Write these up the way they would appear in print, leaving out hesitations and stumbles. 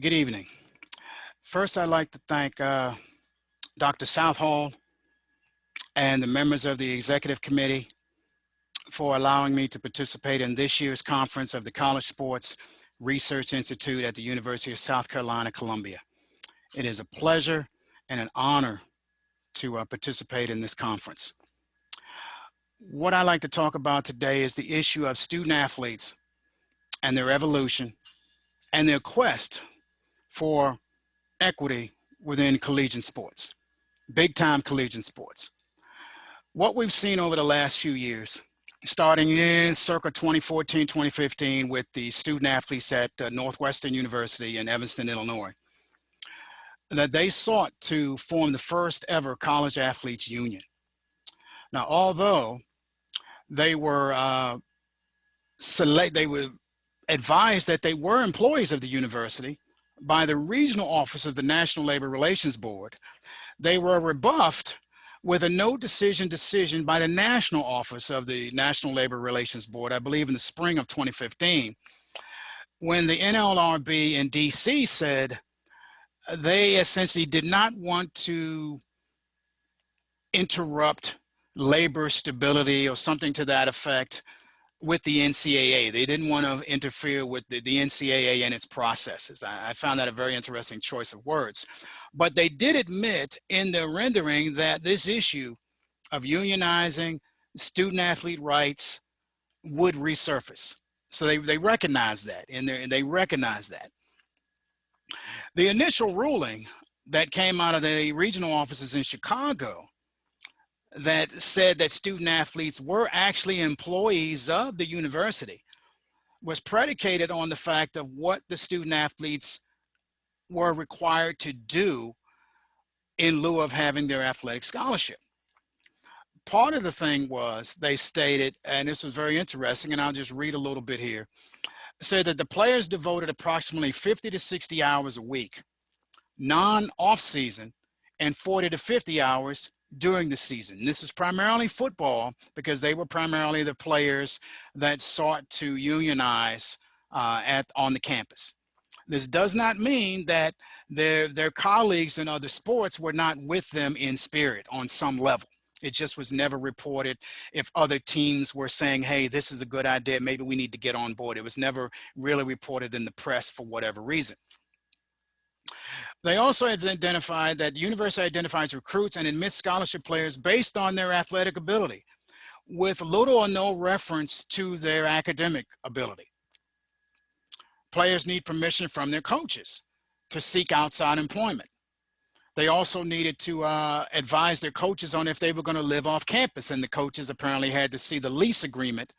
Good evening. First, I'd like to thank Dr. Southall and the members of the executive committee for allowing me to participate in this year's conference of the College Sports Research Institute at the University of South Carolina, Columbia. It is a pleasure and an honor to participate in this conference. What I'd like to talk about today is the issue of student athletes and their evolution and their quest for equity within collegiate sports, big-time collegiate sports. What we've seen over the last few years, starting in circa 2014, 2015 with the student athletes at Northwestern University in Evanston, Illinois, that they sought to form the first ever college athletes union. Now, although they were advised that they were employees of the university by the regional office of the National Labor Relations Board, they were rebuffed with a no decision by the national office of the National Labor Relations Board, I believe in the spring of 2015, when the NLRB in DC said they essentially did not want to interrupt labor stability or something to that effect with the NCAA. They didn't want to interfere with the NCAA and its processes. I found that a very interesting choice of words. But they did admit in their rendering that this issue of unionizing student athlete rights would resurface. So they recognized that, and they recognized that. The initial ruling that came out of the regional offices in Chicago that said that student athletes were actually employees of the university was predicated on the fact of what the student athletes were required to do in lieu of having their athletic scholarship. Part of the thing was they stated, and this was very interesting, and I'll just read a little bit here, said that the players devoted approximately 50 to 60 hours a week, non-off season, and 40 to 50 hours during the season. This was primarily football because they were primarily the players that sought to unionize on the campus. This does not mean that their colleagues in other sports were not with them in spirit on some level. It just was never reported if other teams were saying, hey, this is a good idea, maybe we need to get on board. It was never really reported in the press for whatever reason. They also identified that the university identifies recruits and admits scholarship players based on their athletic ability, with little or no reference to their academic ability. Players need permission from their coaches to seek outside employment. They also needed to advise their coaches on if they were going to live off campus, and the coaches apparently had to see the lease agreement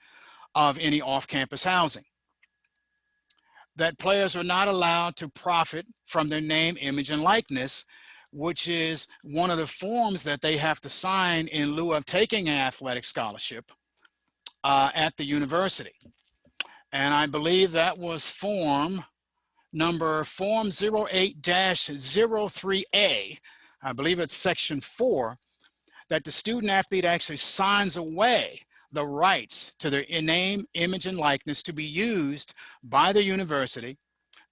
of any off-campus housing. That players are not allowed to profit from their name, image, and likeness, which is one of the forms that they have to sign in lieu of taking an athletic scholarship at the university. And I believe that was form 08-03A. I believe it's section 4, that the student athlete actually signs away the rights to their name, image, and likeness to be used by the university,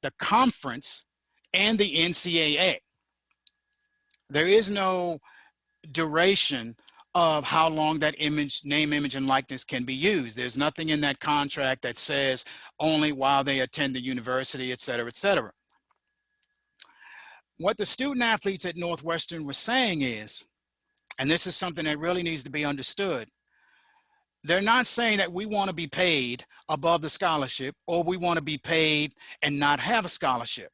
the conference, and the NCAA. There is no duration of how long that name, image, and likeness can be used. There's nothing in that contract that says only while they attend the university, et cetera, et cetera. What the student athletes at Northwestern were saying is, and this is something that really needs to be understood, they're not saying that we want to be paid above the scholarship or we want to be paid and not have a scholarship.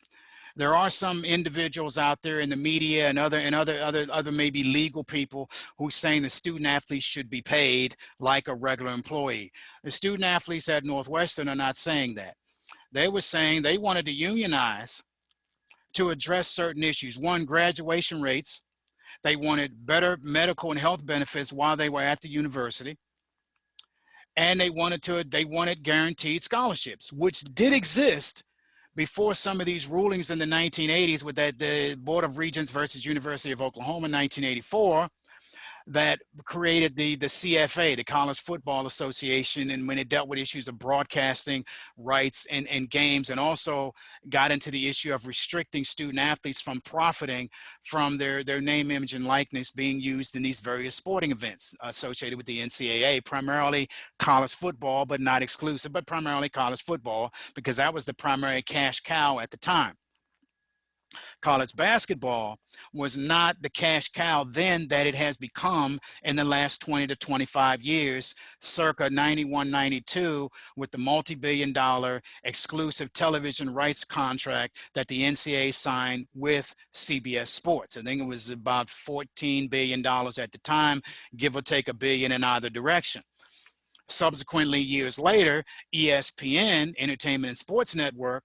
There are some individuals out there in the media and other maybe legal people who are saying the student athletes should be paid like a regular employee. The student athletes at Northwestern are not saying that. They were saying they wanted to unionize to address certain issues. One, graduation rates. They wanted better medical and health benefits while they were at the university. And they wanted guaranteed scholarships, which did exist before some of these rulings in the 1980s with the Board of Regents versus University of Oklahoma in 1984, that created the CFA, the College Football Association, and when it dealt with issues of broadcasting rights and games, and also got into the issue of restricting student athletes from profiting from their name, image, and likeness being used in these various sporting events associated with the NCAA, primarily college football, but not exclusive, but primarily college football, because that was the primary cash cow at the time. College basketball was not the cash cow then that it has become in the last 20 to 25 years, circa 91, 92, with the multi-billion-dollar exclusive television rights contract that the NCAA signed with CBS Sports. I think it was about $14 billion at the time, give or take $1 billion in either direction. Subsequently, years later, ESPN, Entertainment and Sports Network,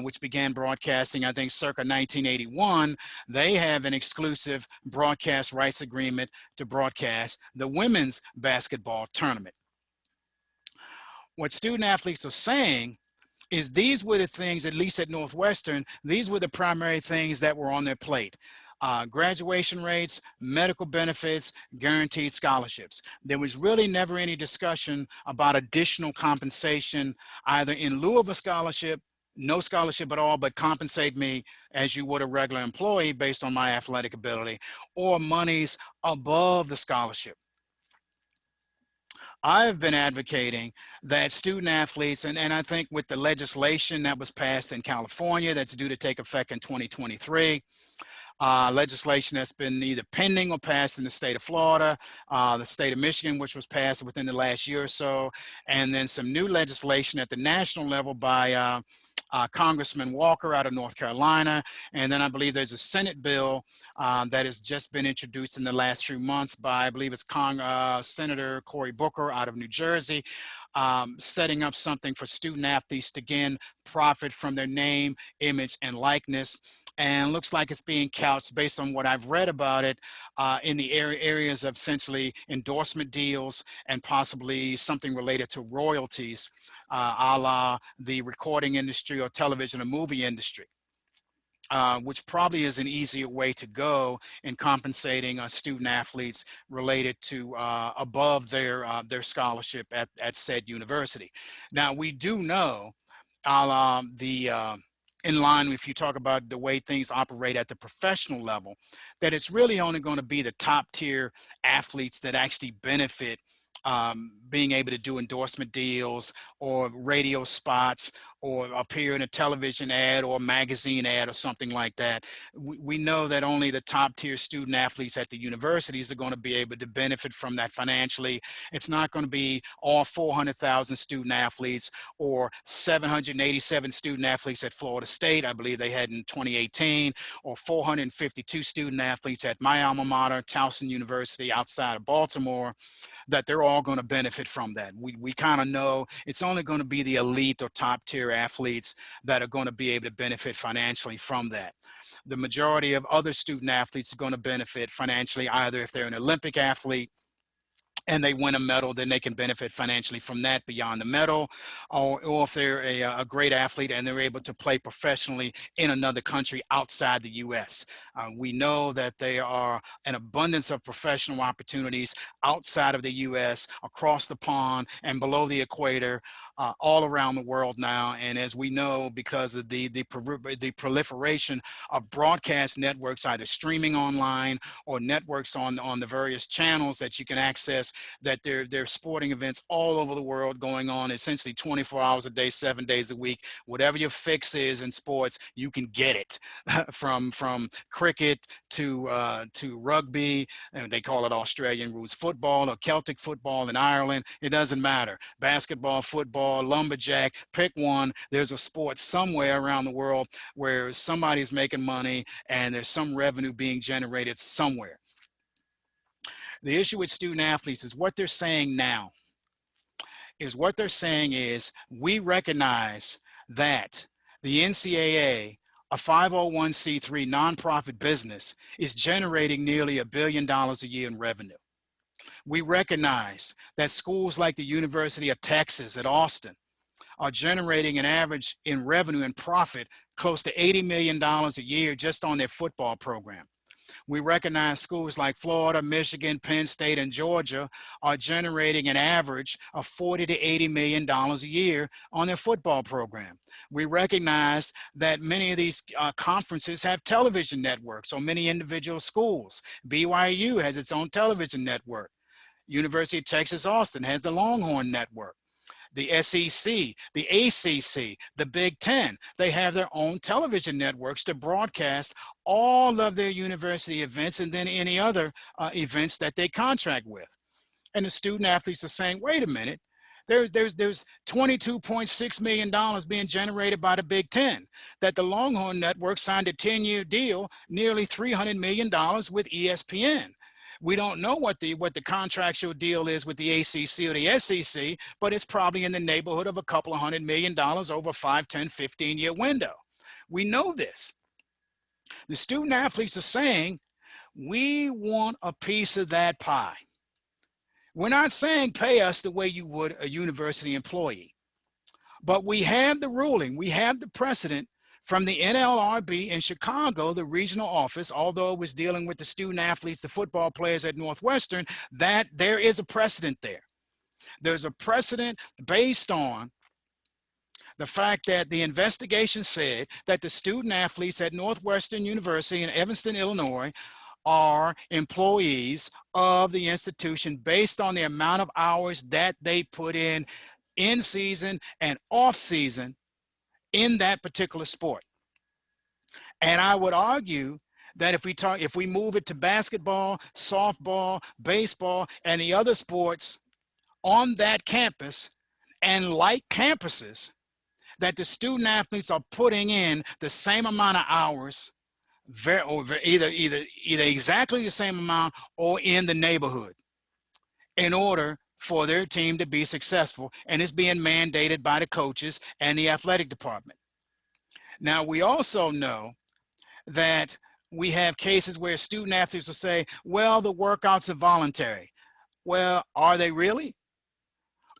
which began broadcasting, I think, circa 1981, they have an exclusive broadcast rights agreement to broadcast the women's basketball tournament. What student athletes are saying is these were the things, at least at Northwestern, these were the primary things that were on their plate. Graduation rates, medical benefits, guaranteed scholarships. There was really never any discussion about additional compensation, either in lieu of a scholarship, no scholarship at all, but compensate me as you would a regular employee based on my athletic ability, or monies above the scholarship. I've been advocating that student athletes, and I think with the legislation that was passed in California that's due to take effect in 2023, legislation that's been either pending or passed in the state of Florida, the state of Michigan, which was passed within the last year or so, and then some new legislation at the national level by Congressman Walker out of North Carolina. And then I believe there's a Senate bill that has just been introduced in the last few months by, I believe it's Senator Cory Booker out of New Jersey, setting up something for student athletes to again profit from their name, image, and likeness. And looks like it's being couched, based on what I've read about it, in the areas of essentially endorsement deals and possibly something related to royalties, a la the recording industry or television or movie industry. Which probably is an easier way to go in compensating student athletes related to above their scholarship at said university. Now, we do know in line, if you talk about the way things operate at the professional level, that it's really only going to be the top tier athletes that actually benefit being able to do endorsement deals or radio spots or appear in a television ad or magazine ad or something like that. We know that only the top tier student athletes at the universities are going to be able to benefit from that financially. It's not going to be all 400,000 student athletes or 787 student athletes at Florida State, I believe they had in 2018, or 452 student athletes at my alma mater, Towson University outside of Baltimore, that they're all going to benefit from that. We kind of know it's only going to be the elite or top tier athletes that are going to be able to benefit financially from that. The majority of other student athletes are going to benefit financially, either if they're an Olympic athlete and they win a medal, then they can benefit financially from that beyond the medal, or if they're a great athlete and they're able to play professionally in another country outside the U.S. We know that there are an abundance of professional opportunities outside of the U.S., across the pond and below the equator, all around the world now. And as we know, because of the proliferation of broadcast networks, either streaming online or networks on the various channels that you can access, that there are sporting events all over the world going on essentially 24 hours a day, 7 days a week. Whatever your fix is in sports, you can get it from cricket to rugby, and they call it Australian rules football or Celtic football in Ireland. It doesn't matter. Basketball, football, lumberjack, pick one. There's a sport somewhere around the world where somebody's making money and there's some revenue being generated somewhere. The issue with student athletes is what they're saying now. We recognize that the NCAA, a 501c3 nonprofit business, is generating nearly $1 billion a year in revenue. We recognize that schools like the University of Texas at Austin are generating an average in revenue and profit close to $80 million a year just on their football program. We recognize schools like Florida, Michigan, Penn State, and Georgia are generating an average of $40 to $80 million a year on their football program. We recognize that many of these conferences have television networks on many individual schools. BYU has its own television network. University of Texas Austin has the Longhorn Network. The SEC, the ACC, the Big Ten, they have their own television networks to broadcast all of their university events and then any other events that they contract with. And the student athletes are saying, wait a minute, there's $22.6 million being generated by the Big Ten, that the Longhorn Network signed a 10-year deal, nearly $300 million with ESPN. We don't know what the contractual deal is with the ACC or the SEC, but it's probably in the neighborhood of a couple of $100 million over a 5, 10, 15-year window. We know this. The student athletes are saying, we want a piece of that pie. We're not saying pay us the way you would a university employee, but we have the ruling, we have the precedent from the NLRB in Chicago, the regional office, although it was dealing with the student athletes, the football players at Northwestern, that there is a precedent there. There's a precedent based on the fact that the investigation said that the student athletes at Northwestern University in Evanston, Illinois, are employees of the institution based on the amount of hours that they put in season and off season in that particular sport. And I would argue that if we move it to basketball, softball, baseball, and the other sports on that campus and like campuses, that the student athletes are putting in the same amount of hours, either exactly the same amount or in the neighborhood, in order for their team to be successful. And it's being mandated by the coaches and the athletic department. Now, we also know that we have cases where student athletes will say, well, the workouts are voluntary. Well, are they really?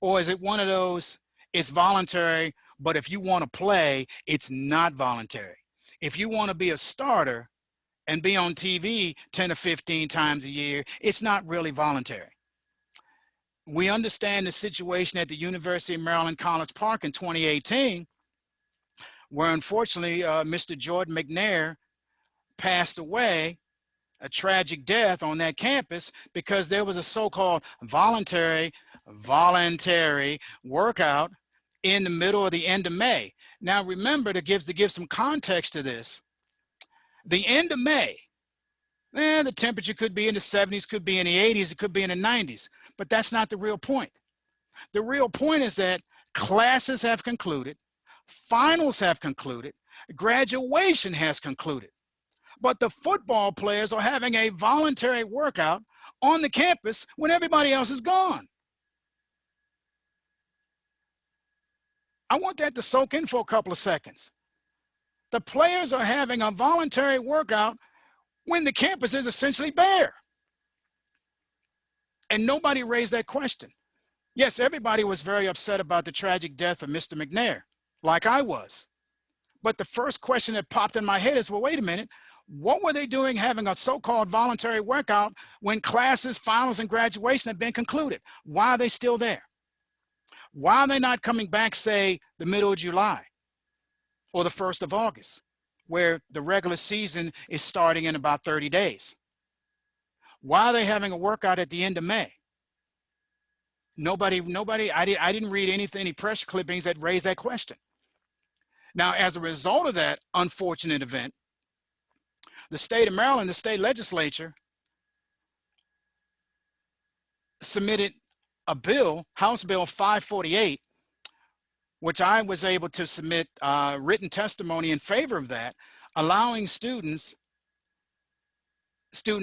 Or is it one of those, it's voluntary, but if you want to play, it's not voluntary? If you want to be a starter and be on TV 10 or 15 times a year, it's not really voluntary. We understand the situation at the University of Maryland College Park in 2018, where unfortunately Mr. Jordan McNair passed away, a tragic death on that campus, because there was a so-called voluntary workout in the middle or the end of May. Now remember, to give some context to this, the end of May, the temperature could be in the 70s, could be in the 80s, it could be in the 90s, but that's not the real point. The real point is that classes have concluded, finals have concluded, graduation has concluded, but the football players are having a voluntary workout on the campus when everybody else is gone. I want that to soak in for a couple of seconds. The players are having a voluntary workout when the campus is essentially bare. And nobody raised that question. Yes, everybody was very upset about the tragic death of Mr. McNair, like I was. But the first question that popped in my head is, well, wait a minute. What were they doing having a so-called voluntary workout when classes, finals, and graduation have been concluded? Why are they still there? Why are they not coming back, say, the middle of July or the 1st of August, where the regular season is starting in about 30 days? Why are they having a workout at the end of May? Nobody, I didn't read any press clippings that raised that question. Now, as a result of that unfortunate event, the state of Maryland, the state legislature, submitted a bill, House Bill 548, which I was able to submit written testimony in favor of that, allowing student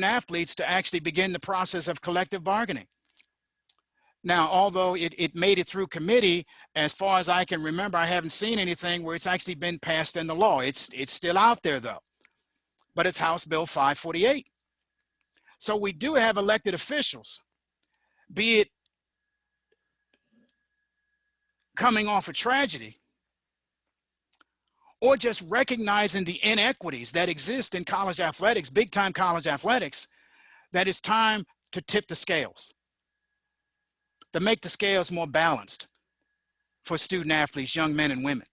athletes to actually begin the process of collective bargaining. Now, although it made it through committee, as far as I can remember, I haven't seen anything where it's actually been passed into law. It's still out there, though. But it's House Bill 548. So we do have elected officials, be it coming off a tragedy or just recognizing the inequities that exist in college athletics, big-time college athletics, that it's time to tip the scales, to make the scales more balanced for student athletes, young men and women.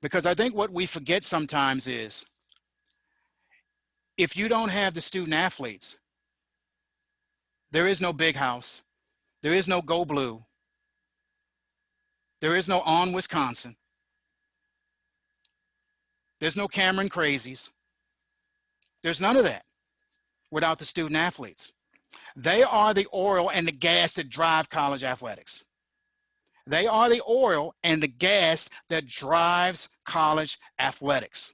Because I think what we forget sometimes is, if you don't have the student athletes, there is no Big House, there is no Go Blue, there is no On Wisconsin, there's no Cameron Crazies, there's none of that without the student athletes. They are the oil and the gas that drive college athletics. They are the oil and the gas that drives college athletics.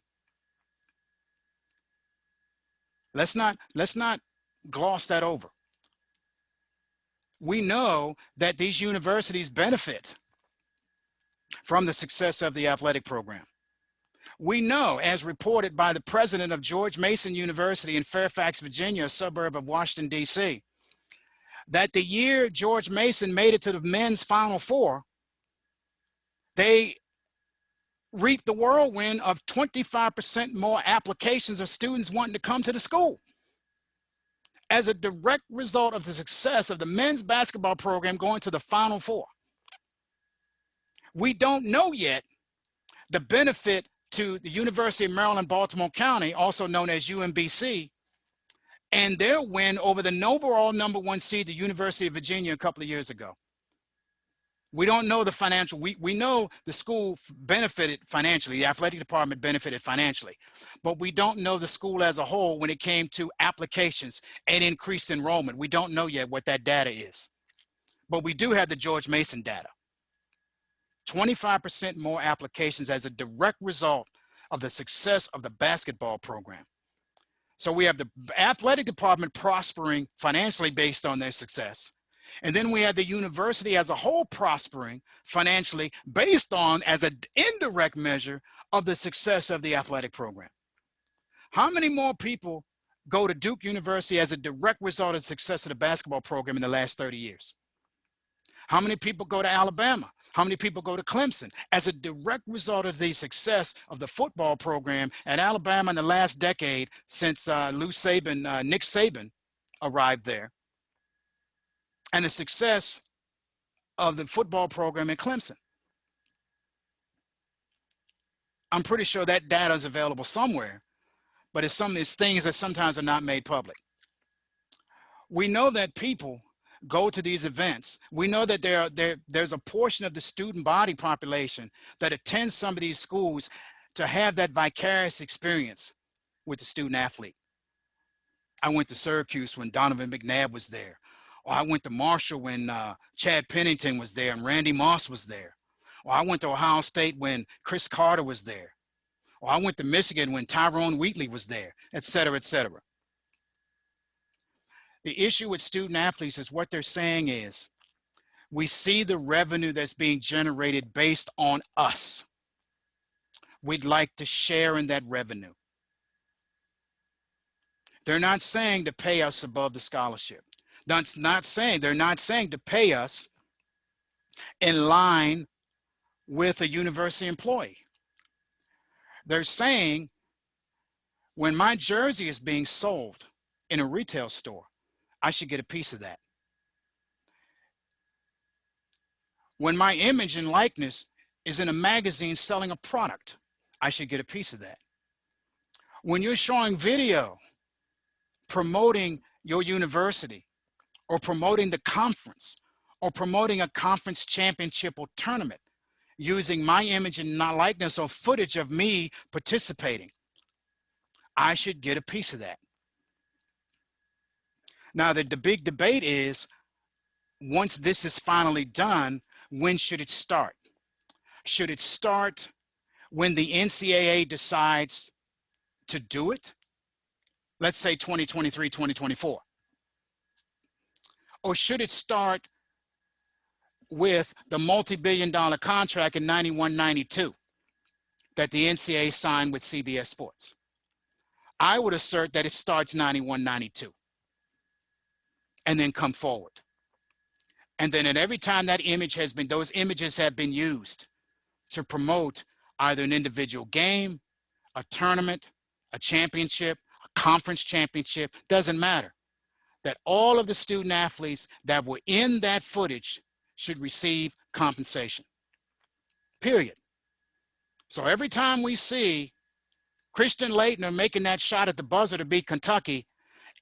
Let's not gloss that over. We know that these universities benefit from the success of the athletic program. We know, as reported by the president of George Mason University in Fairfax, Virginia, a suburb of Washington, D.C., that the year George Mason made it to the men's Final Four, they reaped the whirlwind of 25% more applications of students wanting to come to the school as a direct result of the success of the men's basketball program going to the Final Four. We don't know yet the benefit to the University of Maryland, Baltimore County, also known as UMBC, and their win over the overall #1 seed, the University of Virginia, a couple of years ago. We don't know the financial, we know the school benefited financially, the athletic department benefited financially, but we don't know the school as a whole when it came to applications and increased enrollment. We don't know yet what that data is, but we do have the George Mason data. 25% more applications as a direct result of the success of the basketball program. So we have the athletic department prospering financially based on their success. And then we have the university as a whole prospering financially based on, as an indirect measure of the success of the athletic program. How many more people go to Duke University as a direct result of the success of the basketball program in the last 30 years? How many people go to Alabama? How many people go to Clemson as a direct result of the success of the football program at Alabama in the last decade since Nick Saban arrived there, and the success of the football program in Clemson? I'm pretty sure that data is available somewhere, but it's things that sometimes are not made public. We know that people go to these events. We know that there's a portion of the student body population that attends some of these schools to have that vicarious experience with the student athlete. I went to Syracuse when Donovan McNabb was there. Or I went to Marshall when Chad Pennington was there and Randy Moss was there. Or I went to Ohio State when Chris Carter was there. Or I went to Michigan when Tyrone Wheatley was there, et cetera, et cetera. The issue with student athletes is what they're saying is, we see the revenue that's being generated based on us. We'd like to share in that revenue. They're not saying to pay us above the scholarship. They're not saying to pay us in line with a university employee. They're saying, when my jersey is being sold in a retail store, I should get a piece of that. When my image and likeness is in a magazine selling a product, I should get a piece of that. When you're showing video promoting your university, or promoting the conference, or promoting a conference championship or tournament, using my image and likeness or footage of me participating, I should get a piece of that. Now, the big debate is, once this is finally done, when should it start? Should it start when the NCAA decides to do it? Let's say 2023, 2024. Or should it start with the multi-billion-dollar contract in 91, 92 that the NCAA signed with CBS Sports? I would assert that it starts 91, 92 and then come forward. And then at every time that image has been, those images have been used to promote either an individual game, a tournament, a championship, a conference championship, doesn't matter, that all of the student athletes that were in that footage should receive compensation, period. So every time we see Christian Laettner making that shot at the buzzer to beat Kentucky,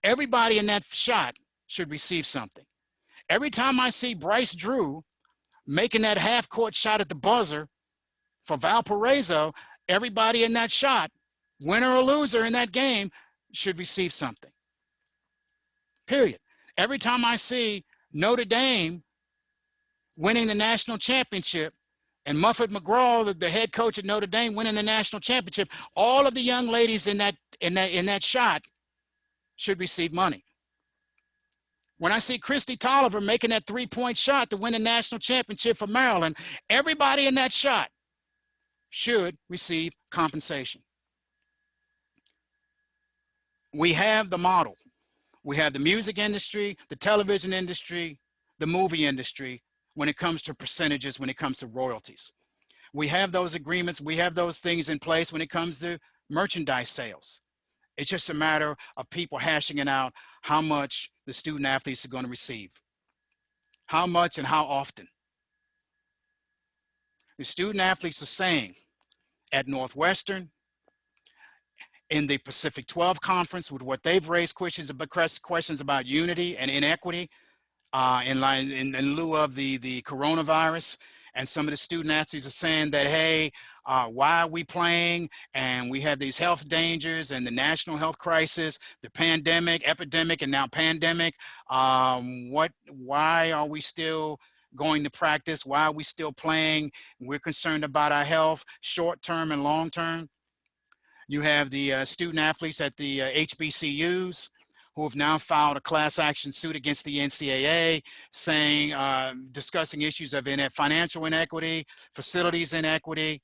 everybody in that shot should receive something. Every time I see Bryce Drew making that half-court shot at the buzzer for Valparaiso, everybody in that shot, winner or loser in that game, should receive something, period. Every time I see Notre Dame winning the national championship and Muffet McGraw, the head coach at Notre Dame, winning the national championship, all of the young ladies in that shot should receive money. When I see Christy Tolliver making that three-point shot to win the national championship for Maryland, everybody in that shot should receive compensation. We have the model. We have the music industry, the television industry, the movie industry when it comes to percentages, when it comes to royalties. We have those agreements. We have those things in place when it comes to merchandise sales. It's just a matter of people hashing it out how much the student athletes are going to receive, how much and how often. The student athletes are saying at Northwestern, in the Pacific 12 Conference, with what they've raised questions about unity and inequity in lieu of the coronavirus. And some of the student athletes are saying that, hey, why are we playing? And we have these health dangers and the national health crisis, the pandemic, epidemic, and now pandemic. Why are we still going to practice? Why are we still playing? We're concerned about our health, short-term and long-term. You have the student athletes at the HBCUs who have now filed a class action suit against the NCAA, saying, discussing issues of financial inequity, facilities inequity,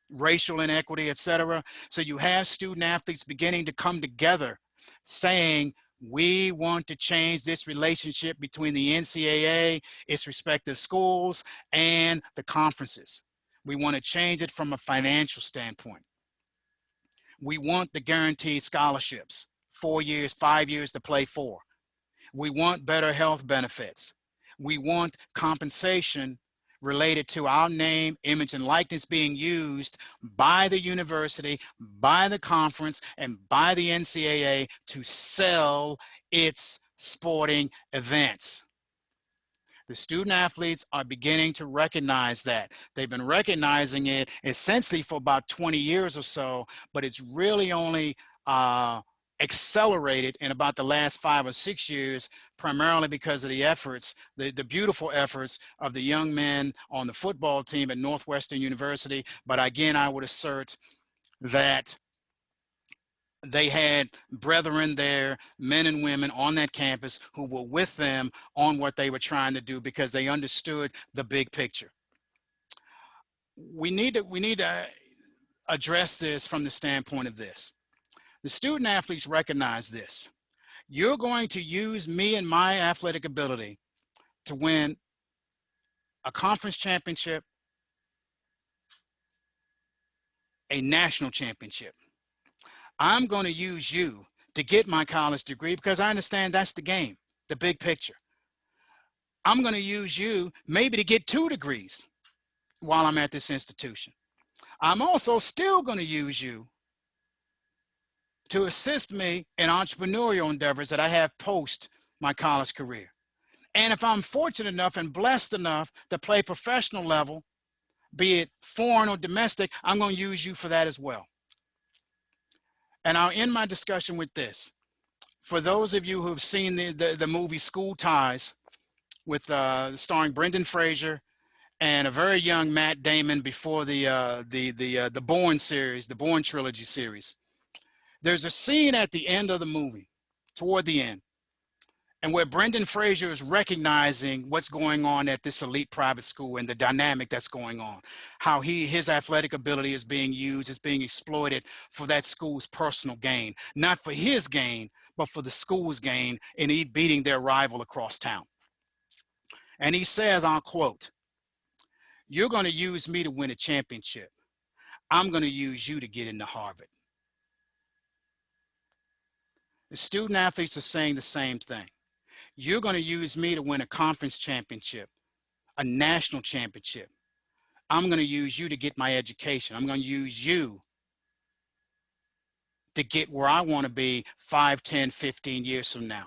racial inequity, etc. So you have student athletes beginning to come together saying, we want to change this relationship between the NCAA, its respective schools, and the conferences. We want to change it from a financial standpoint. We want the guaranteed scholarships, 4 years, 5 years to play for. We want better health benefits. We want compensation related to our name, image, and likeness being used by the university, by the conference, and by the NCAA to sell its sporting events. The student athletes are beginning to recognize that. They've been recognizing it essentially for about 20 years or so, but it's really only accelerated in about the last 5 or 6 years, primarily because of the efforts, the beautiful efforts of the young men on the football team at Northwestern University. But again, I would assert that they had brethren there, men and women on that campus who were with them on what they were trying to do because they understood the big picture. We need to address this from the standpoint of this. The student athletes recognize this. You're going to use me and my athletic ability to win a conference championship, a national championship. I'm going to use you to get my college degree because I understand that's the game, the big picture. I'm going to use you maybe to get 2 degrees while I'm at this institution. I'm also still going to use you to assist me in entrepreneurial endeavors that I have post my college career. And if I'm fortunate enough and blessed enough to play professional level, be it foreign or domestic, I'm going to use you for that as well. And I'll end my discussion with this. For those of you who've seen the movie School Ties, with starring Brendan Fraser and a very young Matt Damon before the Bourne series, the Bourne trilogy series, there's a scene at the end of the movie, toward the end, and where Brendan Fraser is recognizing what's going on at this elite private school and the dynamic that's going on, how his athletic ability is being used, is being exploited for that school's personal gain, not for his gain, but for the school's gain in beating their rival across town. And he says, I'll quote, "You're going to use me to win a championship. I'm going to use you to get into Harvard. The student athletes are saying the same thing. You're going to use me to win a conference championship, a national championship. I'm going to use you to get my education. I'm going to use you to get where I want to be 5, 10, 15 years from now.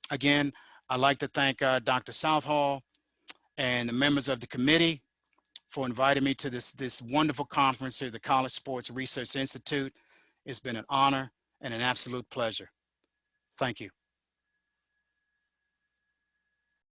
Again, I'd like to thank Dr. Southall and the members of the committee for inviting me to this wonderful conference here at the College Sports Research Institute. It's been an honor and an absolute pleasure. Thank you.